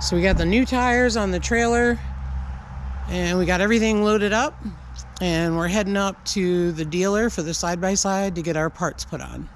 So we got the new tires on the trailer and we got everything loaded up, and we're heading up to the dealer for the side-by-side to get our parts put on.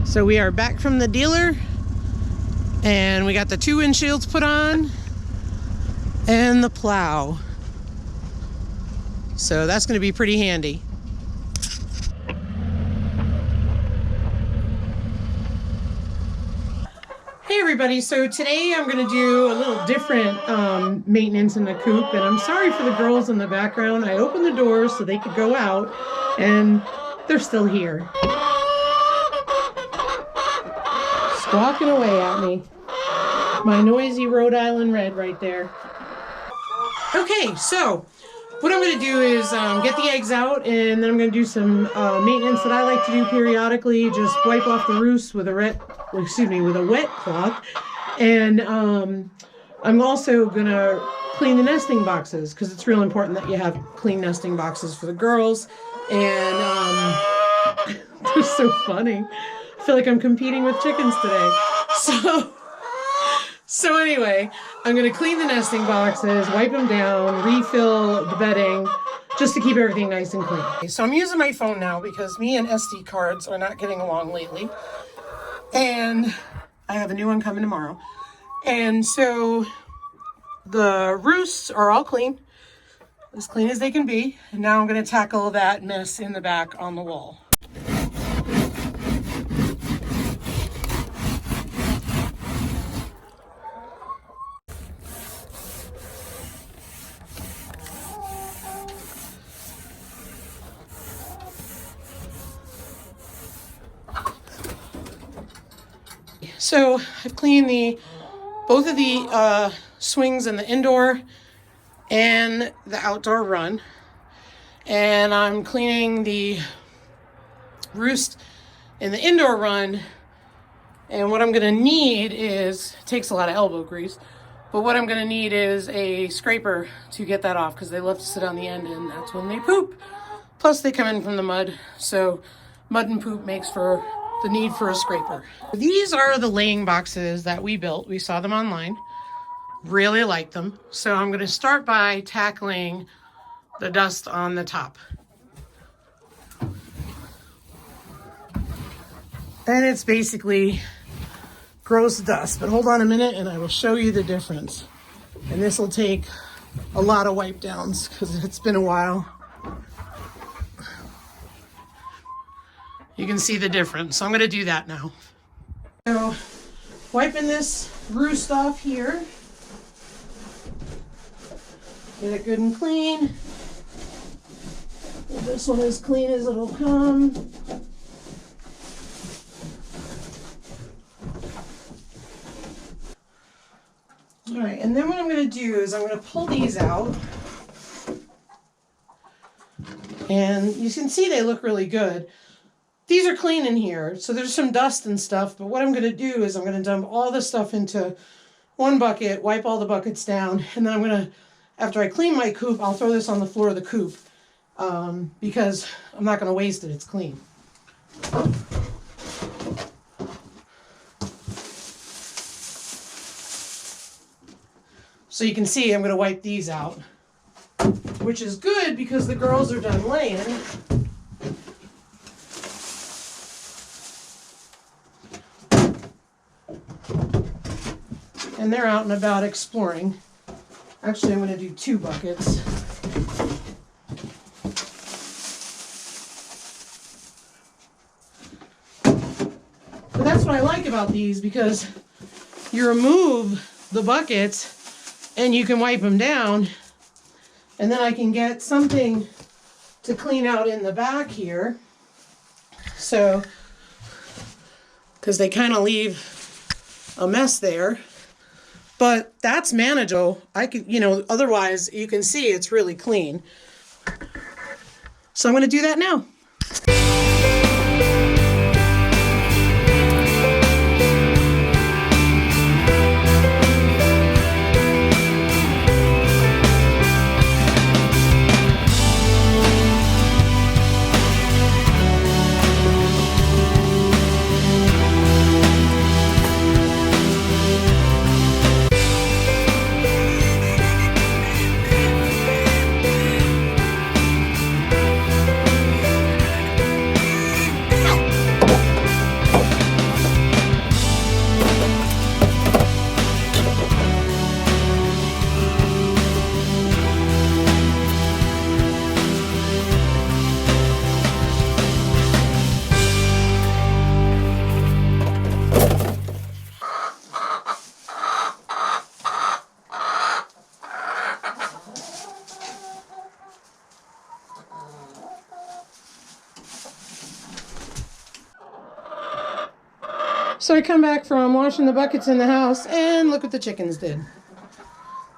So we are back from the dealer and we got the 2 windshields put on and the plow. So that's going to be pretty handy. Hey everybody, so today I'm going to do a little different maintenance in the coop, and I'm sorry for the girls in the background. I opened the doors so they could go out and they're still here. Squawking away at me. My noisy Rhode Island Red right there. Okay, so what I'm going to do is get the eggs out, and then I'm going to do some maintenance that I like to do periodically. Just wipe off the roosts with a wet cloth, and I'm also going to clean the nesting boxes because it's real important that you have clean nesting boxes for the girls. And they're so funny. I feel like I'm competing with chickens today. So anyway, I'm going to clean the nesting boxes, wipe them down, refill the bedding, just to keep everything nice and clean. Okay, so I'm using my phone now because me and SD cards are not getting along lately. And I have a new one coming tomorrow. And so the roosts are all clean, as clean as they can be. And now I'm going to tackle that mess in the back on the wall. So I've cleaned both of the swings in the indoor and the outdoor run. And I'm cleaning the roost in the indoor run. And what I'm going to need is, it takes a lot of elbow grease, but what I'm going to need is a scraper to get that off because they love to sit on the end and that's when they poop. Plus they come in from the mud. So mud and poop makes for the need for a scraper. These are the laying boxes that we built. We saw them online. Really like them. So I'm going to start by tackling the dust on the top. And it's basically gross dust. But hold on a minute and I will show you the difference. And this will take a lot of wipe downs because it's been a while. You can see the difference. So I'm going to do that now. So wiping this roost off here. Get it good and clean. Get this one as clean as it'll come. All right, and then what I'm going to do is I'm going to pull these out. And you can see they look really good. These are clean in here, so there's some dust and stuff, but what I'm going to do is I'm going to dump all the stuff into one bucket, wipe all the buckets down, and then I'm going to, after I clean my coop, I'll throw this on the floor of the coop because I'm not going to waste it. It's clean. So you can see I'm going to wipe these out, which is good because the girls are done laying. And they're out and about exploring. Actually, I'm going to do 2 buckets. But that's what I like about these, because you remove the buckets and you can wipe them down And then I can get something to clean out in the back here. So, because they kind of leave a mess there. But that's manageable. I could, otherwise you can see it's really clean. So I'm going to do that now. So I come back from washing the buckets in the house, and look what the chickens did.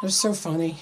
They're so funny.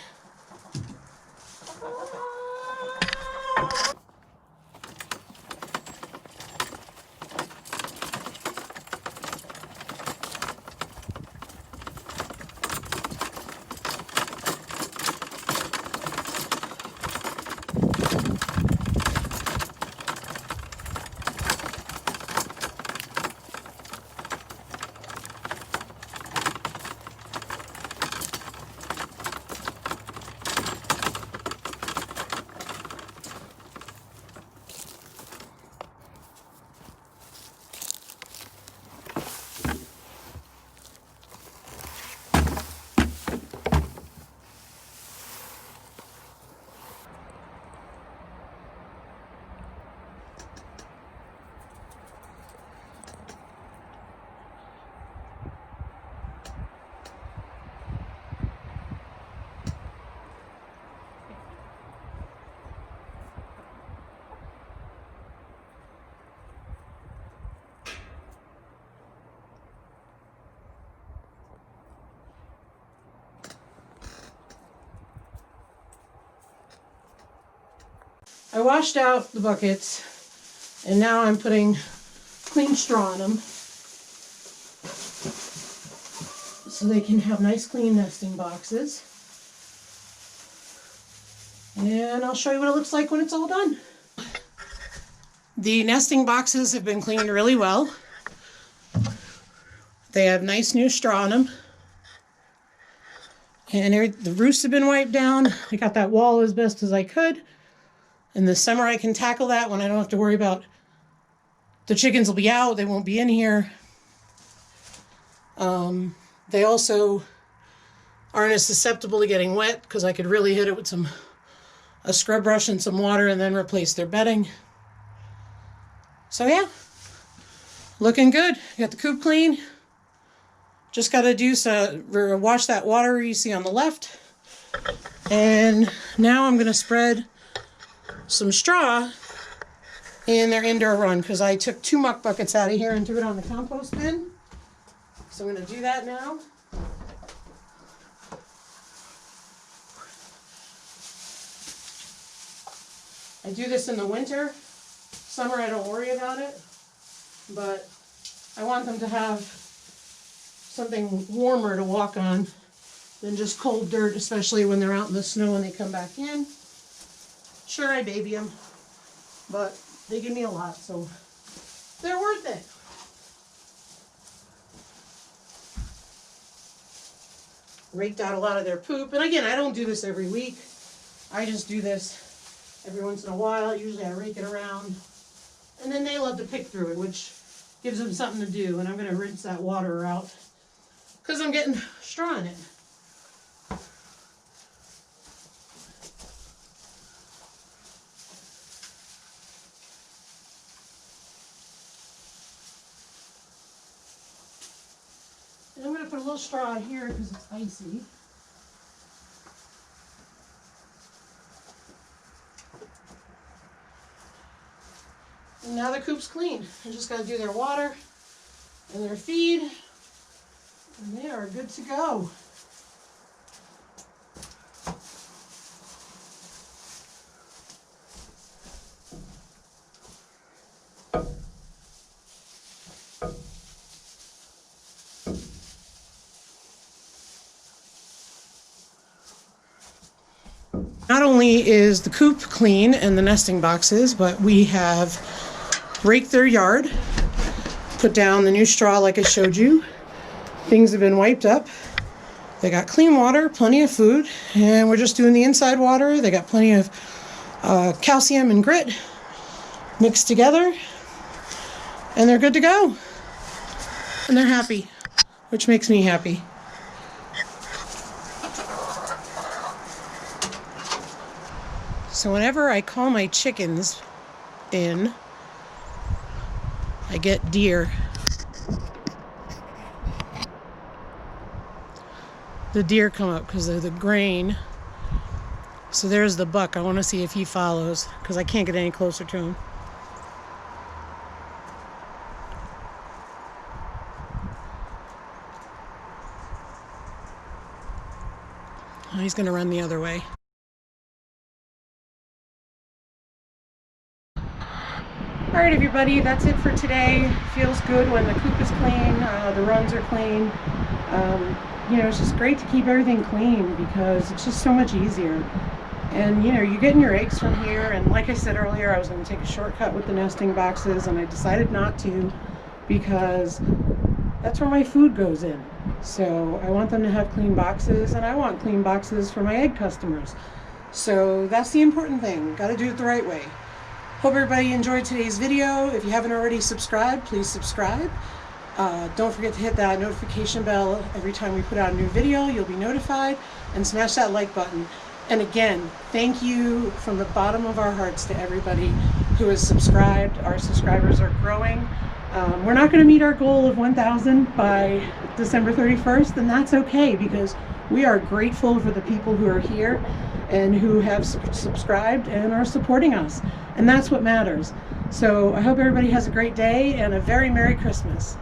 I washed out the buckets, and now I'm putting clean straw in them so they can have nice clean nesting boxes. And I'll show you what it looks like when it's all done. The nesting boxes have been cleaned really well. They have nice new straw in them. And the roosts have been wiped down. I got that wall as best as I could. In the summer I can tackle that when I don't have to worry about the chickens will be out, they won't be in here. They also aren't as susceptible to getting wet because I could really hit it with a scrub brush and some water and then replace their bedding. So yeah, looking good. Got the coop clean. Just got to wash that water you see on the left. And now I'm going to spread some straw in their indoor run because I took 2 muck buckets out of here and threw it on the compost bin. So I'm going to do that now. I do this in the winter. Summer I don't worry about it, but I want them to have something warmer to walk on than just cold dirt, especially when they're out in the snow and they come back in. Sure, I baby them, but they give me a lot, so they're worth it. Raked out a lot of their poop, and again, I don't do this every week. I just do this every once in a while. Usually I rake it around, and then they love to pick through it, which gives them something to do, and I'm going to rinse that water out because I'm getting straw in it. And I'm going to put a little straw here because it's icy. And now the coop's clean. I just got to do their water and their feed, and they are good to go. Not only is the coop clean and the nesting boxes, but we have raked their yard, put down the new straw like I showed you. Things have been wiped up. They got clean water, plenty of food, and we're just doing the inside water. They got plenty of calcium and grit mixed together, and they're good to go. And they're happy, which makes me happy. So whenever I call my chickens in, I get deer. The deer come up because of the grain. So there's the buck. I want to see if he follows because I can't get any closer to him. Oh, he's going to run the other way. All right, everybody, that's it for today. Feels good when the coop is clean, the runs are clean. You know, it's just great to keep everything clean because it's just so much easier. And, you know, you're getting your eggs from here. And like I said earlier, I was going to take a shortcut with the nesting boxes, and I decided not to because that's where my food goes in. So I want them to have clean boxes, and I want clean boxes for my egg customers. So that's the important thing. Got to do it the right way. Hope everybody enjoyed today's video. If you haven't already subscribed, please subscribe. Don't forget to hit that notification bell. Every time we put out a new video, you'll be notified, and smash that like button. And again, thank you from the bottom of our hearts to everybody who has subscribed. Our subscribers are growing. We're not going to meet our goal of 1,000 by December 31st, and that's okay because we are grateful for the people who are here and who have subscribed and are supporting us. And that's what matters. So I hope everybody has a great day and a very Merry Christmas.